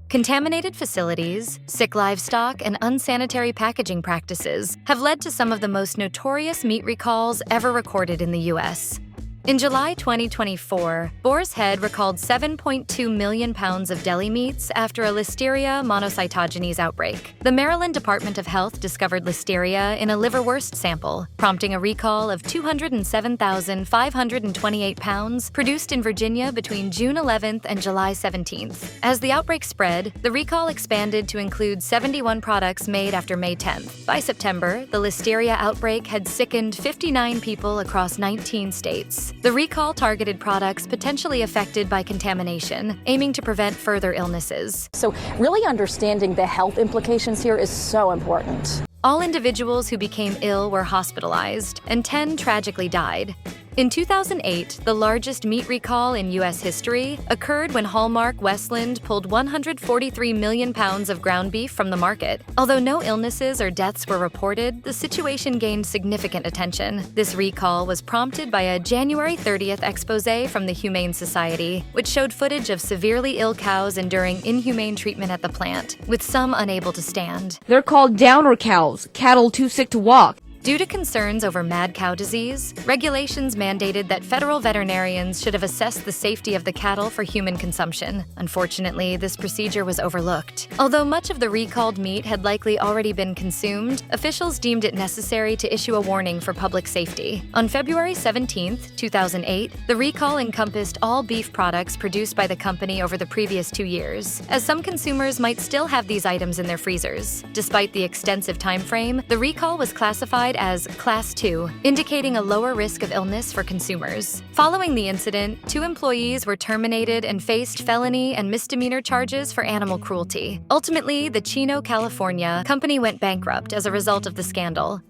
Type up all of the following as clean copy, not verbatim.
Contaminated facilities, sick livestock, and unsanitary packaging practices have led to some of the most notorious meat recalls ever recorded in the U.S. In July 2024, Boar's Head recalled 7.2 million pounds of deli meats after a Listeria monocytogenes outbreak. The Maryland Department of Health discovered Listeria in a liverwurst sample, prompting a recall of 207,528 pounds produced in Virginia between June 11th and July 17th. As the outbreak spread, the recall expanded to include 71 products made after May 10th. By September, the Listeria outbreak had sickened 59 people across 19 states. The recall targeted products potentially affected by contamination, aiming to prevent further illnesses. So really understanding the health implications here is so important. All individuals who became ill were hospitalized, and 10 tragically died. In 2008, the largest meat recall in U.S. history occurred when Hallmark Westland pulled 143 million pounds of ground beef from the market. Although no illnesses or deaths were reported, the situation gained significant attention. This recall was prompted by a January 30th expose from the Humane Society, which showed footage of severely ill cows enduring inhumane treatment at the plant, with some unable to stand. They're called downer cows, cattle too sick to walk. Due to concerns over mad cow disease, regulations mandated that federal veterinarians should have assessed the safety of the cattle for human consumption. Unfortunately, this procedure was overlooked. Although much of the recalled meat had likely already been consumed, officials deemed it necessary to issue a warning for public safety. On February 17, 2008, the recall encompassed all beef products produced by the company over the previous 2 years, as some consumers might still have these items in their freezers. Despite the extensive time frame, the recall was classified as Class 2, indicating a lower risk of illness for consumers. Following the incident, 2 employees were terminated and faced felony and misdemeanor charges for animal cruelty. Ultimately, the Chino, California company went bankrupt as a result of the scandal.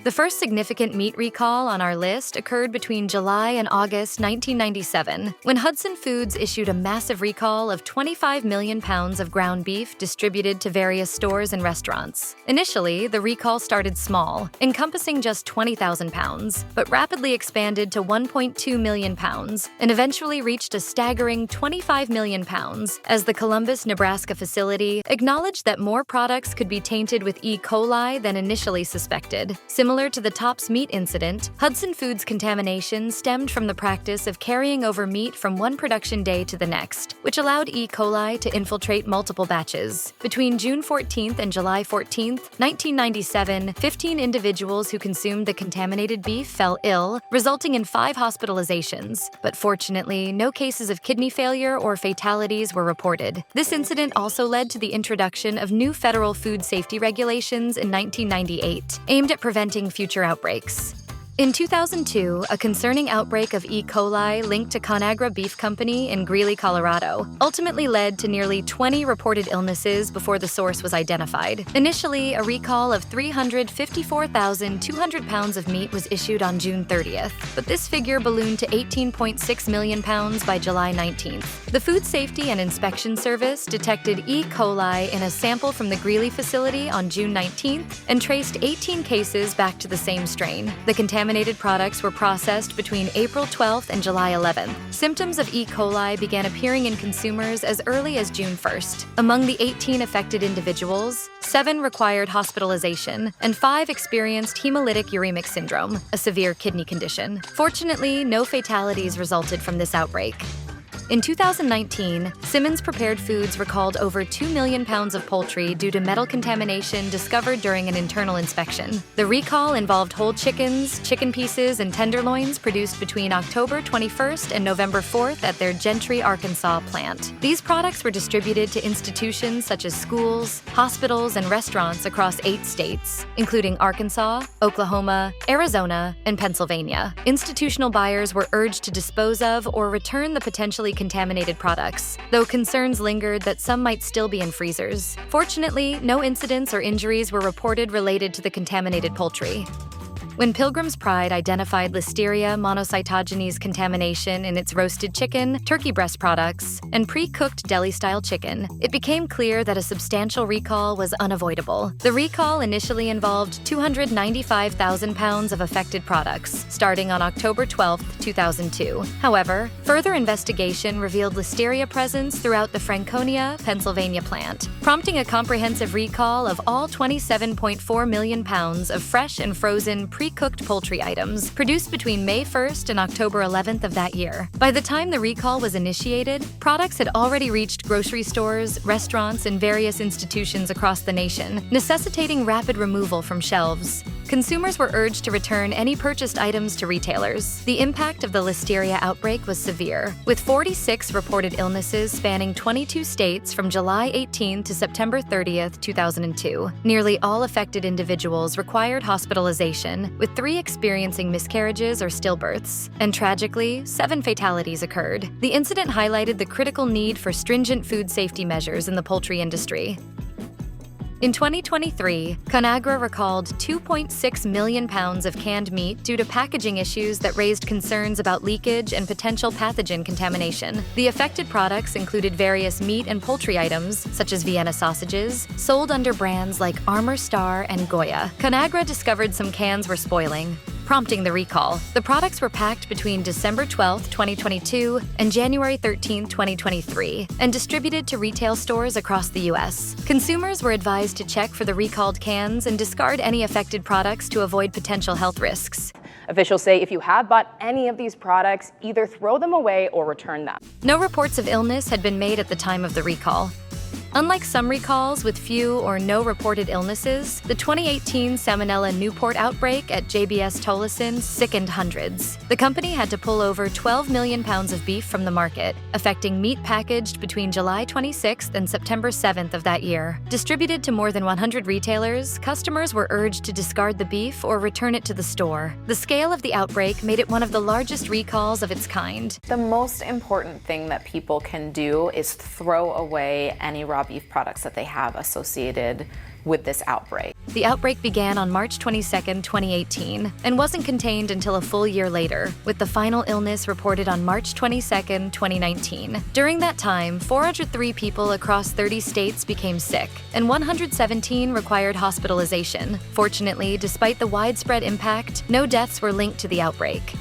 The first significant meat recall on our list occurred between July and August 1997, when Hudson Foods issued a massive recall of 25 million pounds of ground beef distributed to various stores and restaurants. Initially, the recall started small, encompassing just 20,000 pounds, but rapidly expanded to 1.2 million pounds, and eventually reached a staggering 25 million pounds, as the Columbus, Nebraska facility acknowledged that more products could be tainted with E. coli than initially suspected. Similar to the Tops meat incident, Hudson Foods' contamination stemmed from the practice of carrying over meat from one production day to the next, which allowed E. coli to infiltrate multiple batches. Between June 14th and July 14th, 1997, 15 individuals who consumed the contaminated beef fell ill, resulting in 5 hospitalizations. But fortunately, no cases of kidney failure or fatalities were reported. This incident also led to the introduction of new federal food safety regulations in 1998, aimed at preventing future outbreaks. In 2002, a concerning outbreak of E. coli linked to ConAgra Beef Company in Greeley, Colorado, ultimately led to nearly 20 reported illnesses before the source was identified. Initially, a recall of 354,200 pounds of meat was issued on June 30th, but this figure ballooned to 18.6 million pounds by July 19th. The Food Safety and Inspection Service detected E. coli in a sample from the Greeley facility on June 19th and traced 18 cases back to the same strain. The contaminated products were processed between April 12th and July 11th. Symptoms of E. coli began appearing in consumers as early as June 1st. Among the 18 affected individuals, 7 required hospitalization, and 5 experienced hemolytic uremic syndrome, a severe kidney condition. Fortunately, no fatalities resulted from this outbreak. In 2019, Simmons Prepared Foods recalled over 2 million pounds of poultry due to metal contamination discovered during an internal inspection. The recall involved whole chickens, chicken pieces, and tenderloins produced between October 21st and November 4th at their Gentry, Arkansas plant. These products were distributed to institutions such as schools, hospitals, and restaurants across 8 states, including Arkansas, Oklahoma, Arizona, and Pennsylvania. Institutional buyers were urged to dispose of or return the potentially contaminated products, though concerns lingered that some might still be in freezers. Fortunately, no incidents or injuries were reported related to the contaminated poultry. When Pilgrim's Pride identified Listeria monocytogenes contamination in its roasted chicken, turkey breast products, and pre-cooked deli-style chicken, it became clear that a substantial recall was unavoidable. The recall initially involved 295,000 pounds of affected products, starting on October 12, 2002. However, further investigation revealed Listeria presence throughout the Franconia, Pennsylvania plant, prompting a comprehensive recall of all 27.4 million pounds of fresh and frozen pre-cooked poultry items produced between May 1st and October 11th of that year. By the time the recall was initiated, products had already reached grocery stores, restaurants, and various institutions across the nation, necessitating rapid removal from shelves. Consumers were urged to return any purchased items to retailers. The impact of the Listeria outbreak was severe, with 46 reported illnesses spanning 22 states from July 18 to September 30, 2002. Nearly all affected individuals required hospitalization, with 3 experiencing miscarriages or stillbirths. And tragically, 7 fatalities occurred. The incident highlighted the critical need for stringent food safety measures in the poultry industry. In 2023, ConAgra recalled 2.6 million pounds of canned meat due to packaging issues that raised concerns about leakage and potential pathogen contamination. The affected products included various meat and poultry items, such as Vienna sausages, sold under brands like Armour Star and Goya. ConAgra discovered some cans were spoiling, prompting the recall. The products were packed between December 12, 2022 and January 13, 2023, and distributed to retail stores across the U.S. Consumers were advised to check for the recalled cans and discard any affected products to avoid potential health risks. Officials say if you have bought any of these products, either throw them away or return them. No reports of illness had been made at the time of the recall. Unlike some recalls with few or no reported illnesses, the 2018 Salmonella Newport outbreak at JBS Tolleson sickened hundreds. The company had to pull over 12 million pounds of beef from the market, affecting meat packaged between July 26th and September 7th of that year. Distributed to more than 100 retailers, customers were urged to discard the beef or return it to the store. The scale of the outbreak made it one of the largest recalls of its kind. The most important thing that people can do is throw away any raw beef products that they have associated with this outbreak. The outbreak began on March 22, 2018, and wasn't contained until a full year later, with the final illness reported on March 22, 2019. During that time, 403 people across 30 states became sick, and 117 required hospitalization. Fortunately, despite the widespread impact, no deaths were linked to the outbreak.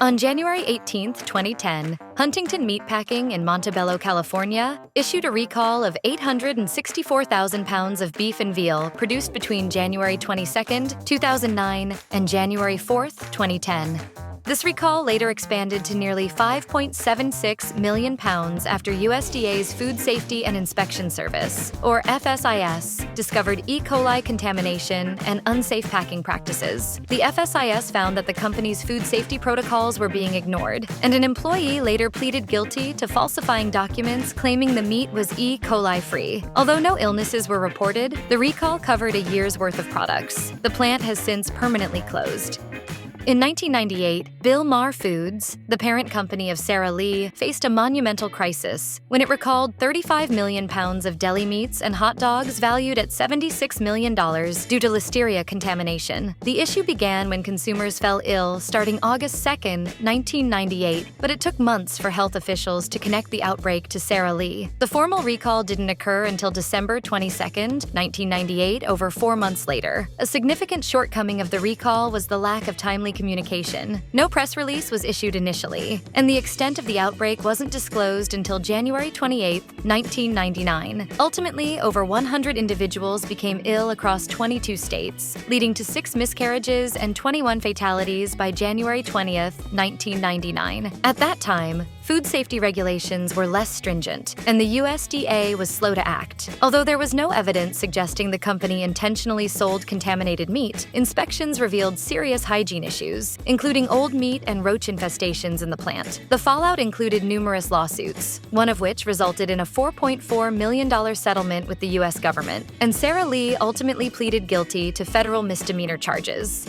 On January 18, 2010, Huntington Meat Packing in Montebello, California, issued a recall of 864,000 pounds of beef and veal produced between January 22, 2009 and January 4, 2010. This recall later expanded to nearly 5.76 million pounds after USDA's Food Safety and Inspection Service, or FSIS, discovered E. coli contamination and unsafe packing practices. The FSIS found that the company's food safety protocols were being ignored, and an employee later pleaded guilty to falsifying documents claiming the meat was E. coli-free. Although no illnesses were reported, the recall covered a year's worth of products. The plant has since permanently closed. In 1998, Bilmar Foods, the parent company of Sara Lee, faced a monumental crisis when it recalled 35 million pounds of deli meats and hot dogs valued at $76 million due to Listeria contamination. The issue began when consumers fell ill starting August 2, 1998, but it took months for health officials to connect the outbreak to Sara Lee. The formal recall didn't occur until December 22, 1998, over 4 months later. A significant shortcoming of the recall was the lack of timely communication. No press release was issued initially, and the extent of the outbreak wasn't disclosed until January 28, 1999. Ultimately, over 100 individuals became ill across 22 states, leading to 6 miscarriages and 21 fatalities by January 20, 1999. At that time, food safety regulations were less stringent, and the USDA was slow to act. Although there was no evidence suggesting the company intentionally sold contaminated meat, inspections revealed serious hygiene issues, including old meat and roach infestations in the plant. The fallout included numerous lawsuits, one of which resulted in a $4.4 million settlement with the U.S. government, and Sara Lee ultimately pleaded guilty to federal misdemeanor charges.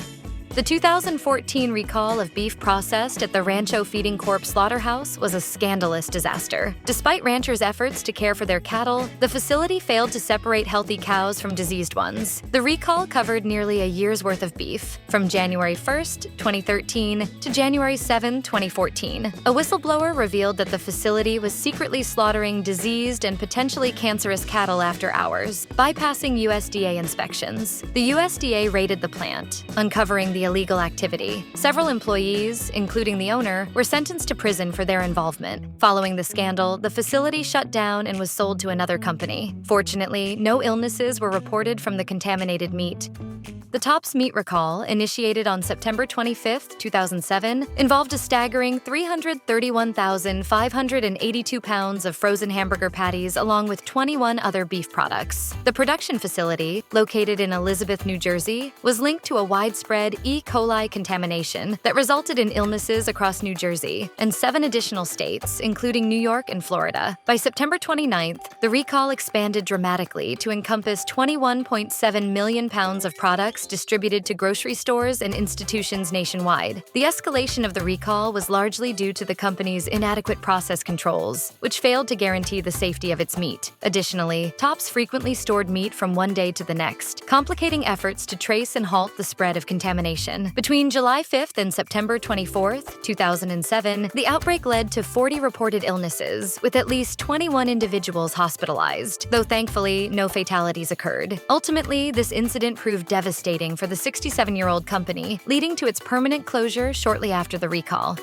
The 2014 recall of beef processed at the Rancho Feeding Corp slaughterhouse was a scandalous disaster. Despite ranchers' efforts to care for their cattle, the facility failed to separate healthy cows from diseased ones. The recall covered nearly a year's worth of beef, from January 1st, 2013 to January 7, 2014. A whistleblower revealed that the facility was secretly slaughtering diseased and potentially cancerous cattle after hours, bypassing USDA inspections. The USDA raided the plant, uncovering the illegal activity. Several employees, including the owner, were sentenced to prison for their involvement. Following the scandal, the facility shut down and was sold to another company. Fortunately, no illnesses were reported from the contaminated meat. The Tops meat recall, initiated on September 25, 2007, involved a staggering 331,582 pounds of frozen hamburger patties along with 21 other beef products. The production facility, located in Elizabeth, New Jersey, was linked to a widespread E. coli contamination that resulted in illnesses across New Jersey and 7 additional states, including New York and Florida. By September 29th, the recall expanded dramatically to encompass 21.7 million pounds of products distributed to grocery stores and institutions nationwide. The escalation of the recall was largely due to the company's inadequate process controls, which failed to guarantee the safety of its meat. Additionally, Tops frequently stored meat from one day to the next, complicating efforts to trace and halt the spread of contamination. Between July 5th and September 24th, 2007, the outbreak led to 40 reported illnesses, with at least 21 individuals hospitalized, though thankfully no fatalities occurred. Ultimately, this incident proved devastating for the 67-year-old company, leading to its permanent closure shortly after the recall.